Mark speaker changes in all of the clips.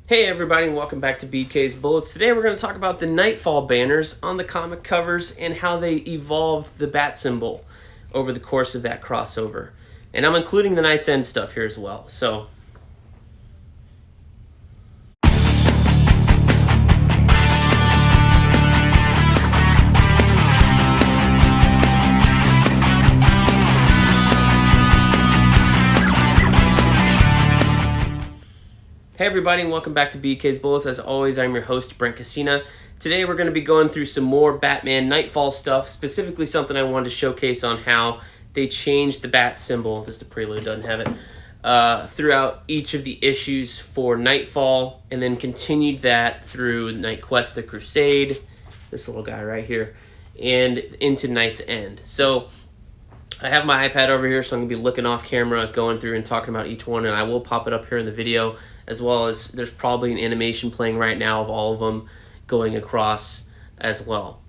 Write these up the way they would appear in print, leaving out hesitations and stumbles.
Speaker 1: Hey everybody, and welcome back to BK's Bullets. Today we're going to talk about the Knightfall banners on the comic covers and how they evolved the Batsymbol over the course of that crossover. And I'm including the KnightsEnd stuff here as well. So hey everybody, and welcome back to BK's Bullets. As always, I'm your host, Brent. Today we're going to be going through some more Batman Knightfall stuff, specifically something I wanted to showcase on how they changed the bat symbol. This is the prelude, doesn't have it. Throughout each of the issues for Knightfall, and then continued that through Night Quest, the Crusade, this little guy right here, and into KnightsEnd. So I have my iPad over here, so I'm going to be looking off camera, going through and talking about each one, and I will pop it up here in the video, as well as there's probably an animation playing right now of all of them going across as well.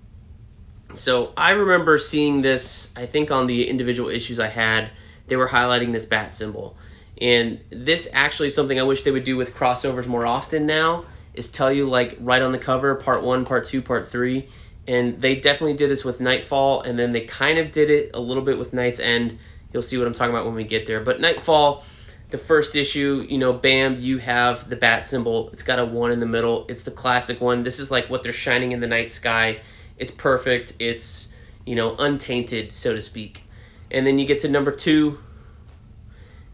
Speaker 1: So I remember seeing this, I think on the individual issues I had, they were highlighting this bat symbol. And this actually is something I wish they would do with crossovers more often now, is tell you like right on the cover, part 1, part 2, part 3. And they definitely did this with Knightfall, and then they kind of did it a little bit with KnightsEnd. You'll see what I'm talking about when we get there. But Knightfall, the first issue, you know, bam, you have the bat symbol. It's got a 1 in the middle. It's the classic one. This is like what they're shining in the night sky. It's perfect. It's, you know, untainted, so to speak. And then you get to number 2,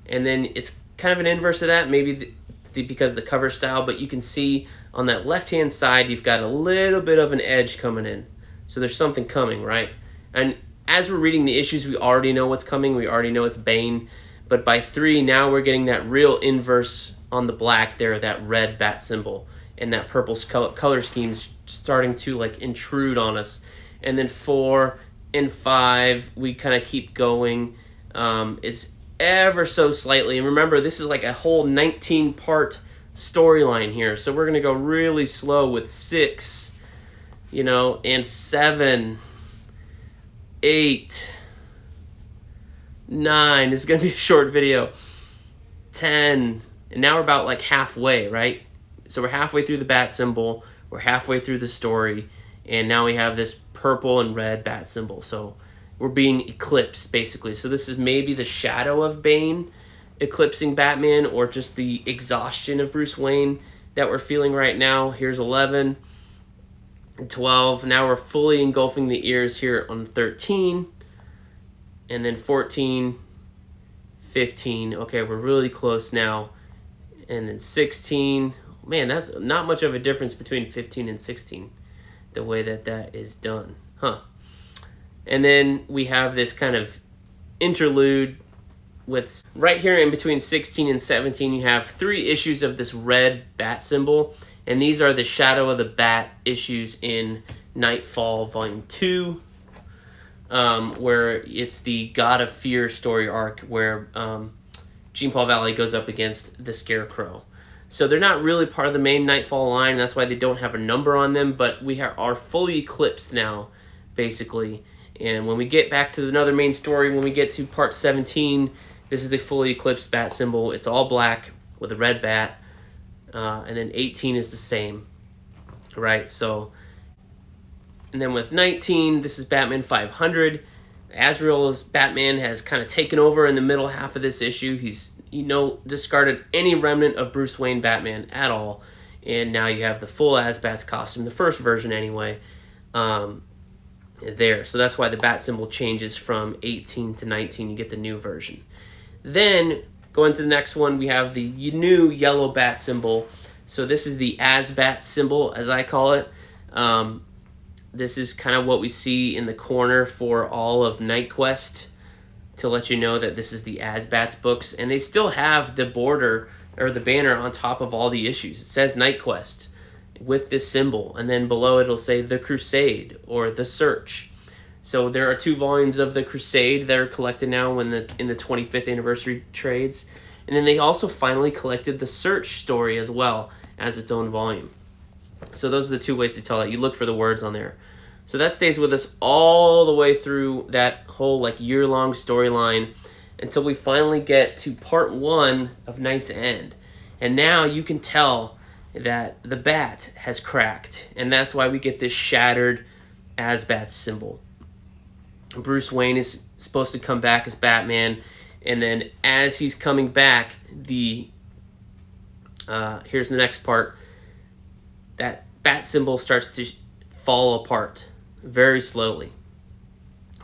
Speaker 1: and then it's kind of an inverse of that, maybe because of the cover style, but you can see on that left-hand side, you've got a little bit of an edge coming in. So there's something coming, right? And as we're reading the issues, we already know what's coming. We already know it's Bane. But by 3, now we're getting that real inverse on the black there, that red bat symbol. And that purple color scheme's starting to like intrude on us. And then 4 and 5, we kind of keep going. It's ever so slightly. And remember, this is like a whole 19-part storyline here. So we're going to go really slow with 6, you know, and 7, 8, 9. This is going to be a short video. 10. And now we're about like halfway, right? So we're halfway through the bat symbol. We're halfway through the story. And now we have this purple and red bat symbol. So we're being eclipsed, basically. So this is maybe the shadow of Bane eclipsing Batman, or just the exhaustion of Bruce Wayne that we're feeling right now. Here's 11, 12. Now we're fully engulfing the ears here on 13, and then 14, 15. Okay, we're really close now. And then 16. Man, that's not much of a difference between 15 and 16, the way that that is done. Huh. And then we have this kind of interlude with right here in between 16 and 17, you have 3 issues of this red bat symbol. And these are the Shadow of the Bat issues in Knightfall Volume 2, where it's the God of Fear story arc where Jean Paul Valley goes up against the Scarecrow. So they're not really part of the main Knightfall line. That's why they don't have a number on them, but we are fully eclipsed now, basically. And when we get back to another main story, when we get to part 17, this is the fully eclipsed bat symbol. It's all black with a red bat. And then 18 is the same, right? So, and then with 19, this is Batman 500. Azrael's Batman has kind of taken over in the middle half of this issue. He's, you know, discarded any remnant of Bruce Wayne Batman at all. And now you have the full Azbats costume, the first version anyway, there. So that's why the bat symbol changes from 18 to 19. You get the new version. Then, going to the next one, we have the new yellow bat symbol. So this is the Azbat symbol, as I call it. This is kind of what we see in the corner for all of Night Quest, to let you know that this is the Azbats books. And they still have the border, or the banner, on top of all the issues. It says Night Quest with this symbol. And then below it'll say The Crusade, or The Search. So there are 2 volumes of The Crusade that are collected now in the 25th anniversary trades. And then they also finally collected the Search story as well as its own volume. So those are the 2 ways to tell that. You look for the words on there. So that stays with us all the way through that whole like year-long storyline until we finally get to part 1 of KnightsEnd. And now you can tell that the bat has cracked, and that's why we get this shattered as Batsymbol. Bruce Wayne is supposed to come back as Batman, and then as he's coming back, here's the next part. That Batsymbol starts to fall apart very slowly.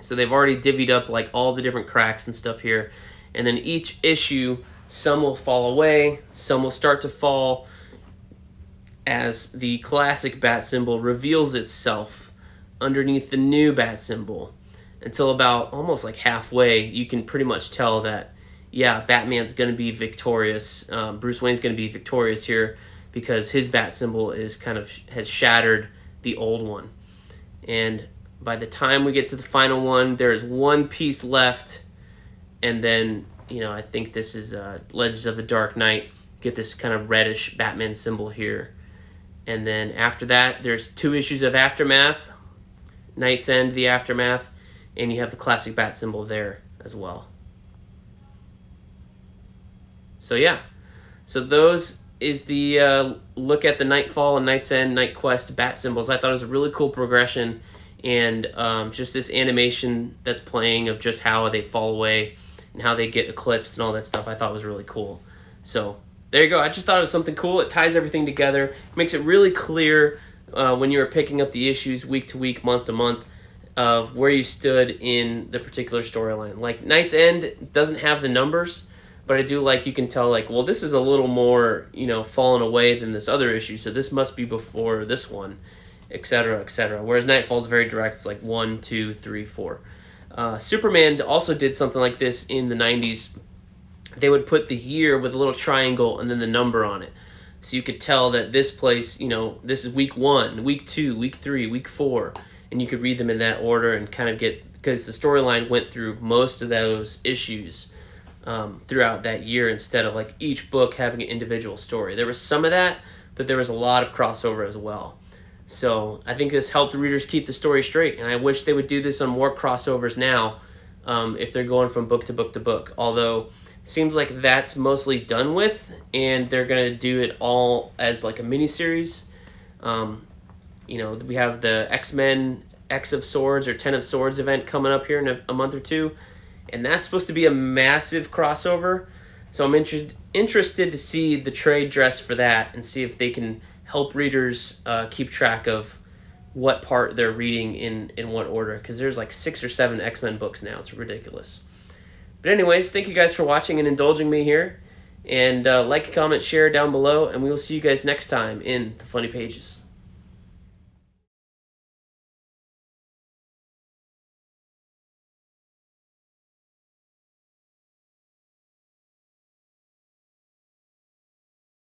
Speaker 1: So they've already divvied up like all the different cracks and stuff here, and then each issue, some will fall away, some will start to fall as the classic Batsymbol reveals itself underneath the new Batsymbol. Until about almost like halfway, you can pretty much tell that, yeah, Batman's going to be victorious. Bruce Wayne's going to be victorious here because his Batsymbol is has shattered the old one. And by the time we get to the final one, there's one piece left, and then, I think this is Legends of the Dark Knight. Get this kind of reddish Batman symbol here. And then after that, there's 2 issues of Aftermath, KnightsEnd, the Aftermath, and you have the classic Batsymbol there as well. So yeah, so those is the look at the Knightfall and KnightsEnd Night Quest Batsymbols. I thought it was a really cool progression, and just this animation that's playing of just how they fall away and how they get eclipsed and all that stuff, I thought was really cool. So there you go. I just thought it was something cool. It ties everything together. It makes it really clear when you were picking up the issues week to week, month to month, of where you stood in the particular storyline. Like KnightsEnd doesn't have the numbers, but I do like, you can tell like, well, this is a little more, fallen away than this other issue, so this must be before this one, etc., etc. Whereas Knightfall is very direct. It's like 1, 2, 3, 4. Superman also did something like this in the 90s. They would put the year with a little triangle and then the number on it. So you could tell that this place, this is week 1, week 2, week 3, week 4. And you could read them in that order and kind of get, because the storyline went through most of those issues throughout that year instead of like each book having an individual story. There was some of that, but there was a lot of crossover as well. So I think this helped readers keep the story straight, and I wish they would do this on more crossovers now if they're going from book to book to book. Although it seems like that's mostly done with, and they're going to do it all as like a miniseries. We have the X-Men X of Swords or 10 of Swords event coming up here in a month or two, and that's supposed to be a massive crossover. So I'm interested to see the trade dress for that and see if they can help readers keep track of what part they're reading in what order, because there's like 6 or 7 X-Men books now. It's ridiculous. But anyways, thank you guys for watching and indulging me here. And like, comment, share down below, and we will see you guys next time in the Funny Pages.